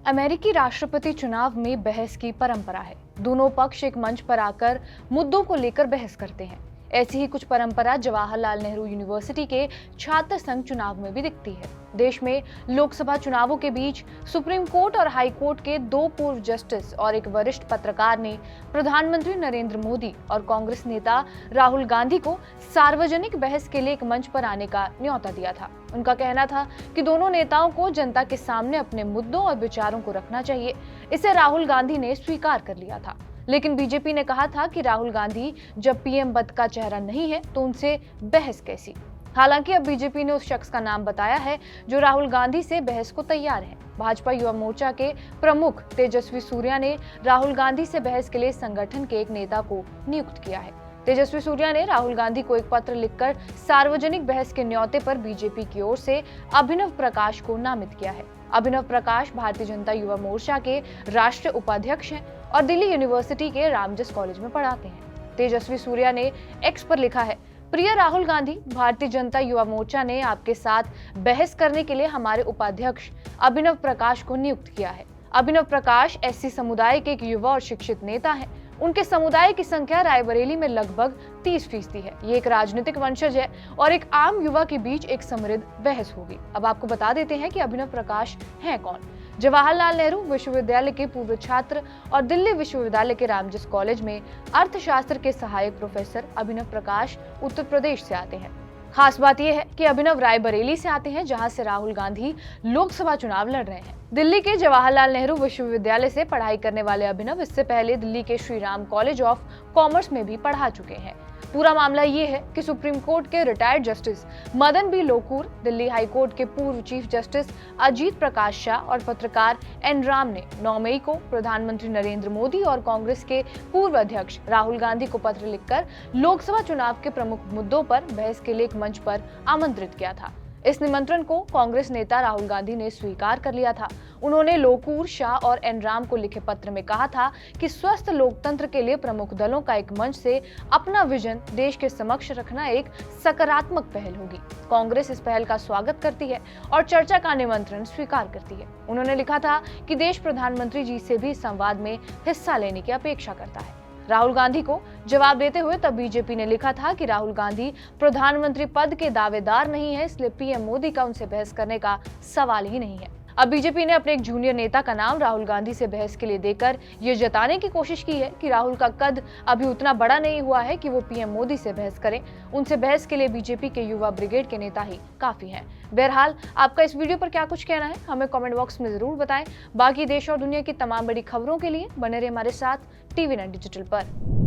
अमेरिकी राष्ट्रपति चुनाव में बहस की परंपरा है। दोनों पक्ष एक मंच पर आकर मुद्दों को लेकर बहस करते हैं। ऐसी ही कुछ परंपरा जवाहरलाल नेहरू यूनिवर्सिटी के छात्र संघ चुनाव में भी दिखती है। देश में लोकसभा चुनावों के बीच सुप्रीम कोर्ट और हाई कोर्ट के 2 पूर्व जस्टिस और एक वरिष्ठ पत्रकार ने प्रधानमंत्री नरेंद्र मोदी और कांग्रेस नेता राहुल गांधी को सार्वजनिक बहस के लिए एक मंच पर आने का न्योता दिया था। उनका कहना था कि दोनों नेताओं को जनता के सामने अपने मुद्दों और विचारों को रखना चाहिए। इसे राहुल गांधी ने स्वीकार कर लिया था, लेकिन बीजेपी ने कहा था कि राहुल गांधी जब पीएम पद का चेहरा नहीं है तो उनसे बहस कैसी। हालांकि अब बीजेपी ने उस शख्स का नाम बताया है जो राहुल गांधी से बहस को तैयार है। भाजपा युवा मोर्चा के प्रमुख तेजस्वी सूर्या ने राहुल गांधी से बहस के लिए संगठन के एक नेता को नियुक्त किया है। तेजस्वी सूर्या ने राहुल गांधी को एक पत्र लिखकर सार्वजनिक बहस के न्योते पर बीजेपी की ओर से अभिनव प्रकाश को नामित किया है। अभिनव प्रकाश भारतीय जनता युवा मोर्चा के राष्ट्रीय उपाध्यक्ष हैं और दिल्ली यूनिवर्सिटी के रामजस कॉलेज में पढ़ाते हैं। तेजस्वी सूर्या ने एक्स पर लिखा है, प्रिय राहुल गांधी, भारतीय जनता युवा मोर्चा ने आपके साथ बहस करने के लिए हमारे उपाध्यक्ष अभिनव प्रकाश को नियुक्त किया है। अभिनव प्रकाश एससी समुदाय के एक युवा और शिक्षित नेता हैं। उनके समुदाय की संख्या रायबरेली में लगभग 30% है। ये एक राजनीतिक वंशज है और एक आम युवा के बीच एक समृद्ध बहस होगी। अब आपको बता देते हैं कि अभिनव प्रकाश हैं कौन। जवाहरलाल नेहरू विश्वविद्यालय के पूर्व छात्र और दिल्ली विश्वविद्यालय के रामजस कॉलेज में अर्थशास्त्र के सहायक प्रोफेसर अभिनव प्रकाश उत्तर प्रदेश से आते हैं। खास बात यह है कि अभिनव रायबरेली से आते हैं, जहां से राहुल गांधी लोकसभा चुनाव लड़ रहे हैं। दिल्ली के जवाहरलाल नेहरू विश्वविद्यालय से पढ़ाई करने वाले अभिनव इससे पहले दिल्ली के Shri Ram college of commerce में भी पढ़ा चुके हैं। पूरा मामला ये है कि सुप्रीम कोर्ट के retired justice Madan B Lokur, Delhi High Court के पूर्व चीफ जस्टिस अजीत प्रकाश शाह और पत्रकार एन राम ने 9 मई को प्रधानमंत्री नरेंद्र मोदी और कांग्रेस के पूर्व अध्यक्ष राहुल गांधी को पत्र लिखकर लोकसभा चुनाव के प्रमुख मुद्दों पर बहस के लिए एक मंच पर आमंत्रित किया था। इस निमंत्रण को कांग्रेस नेता राहुल गांधी ने स्वीकार कर लिया था। उन्होंने लोकुर, शाह और एन राम को लिखे पत्र में कहा था कि स्वस्थ लोकतंत्र के लिए प्रमुख दलों का एक मंच से अपना विजन देश के समक्ष रखना एक सकारात्मक पहल होगी। कांग्रेस इस पहल का स्वागत करती है और चर्चा का निमंत्रण स्वीकार करती है। उन्होंने लिखा था कि देश प्रधानमंत्री जी से भी संवाद में हिस्सा लेने की अपेक्षा करता है। राहुल गांधी को जवाब देते हुए तब बीजेपी ने लिखा था कि राहुल गांधी प्रधानमंत्री पद के दावेदार नहीं है, इसलिए पीएम मोदी का उनसे बहस करने का सवाल ही नहीं है। अब बीजेपी ने अपने एक जूनियर नेता का नाम राहुल गांधी से बहस के लिए देकर ये जताने की कोशिश की है कि राहुल का कद अभी उतना बड़ा नहीं हुआ है कि वो पीएम मोदी से बहस करें। उनसे बहस के लिए बीजेपी के युवा ब्रिगेड के नेता ही काफी हैं। बहरहाल, आपका इस वीडियो पर क्या कुछ कहना है हमें कमेंट बॉक्स में जरूर बताएं। बाकी देश और दुनिया की तमाम बड़ी खबरों के लिए बने रहे हमारे साथ TV9 डिजिटल पर।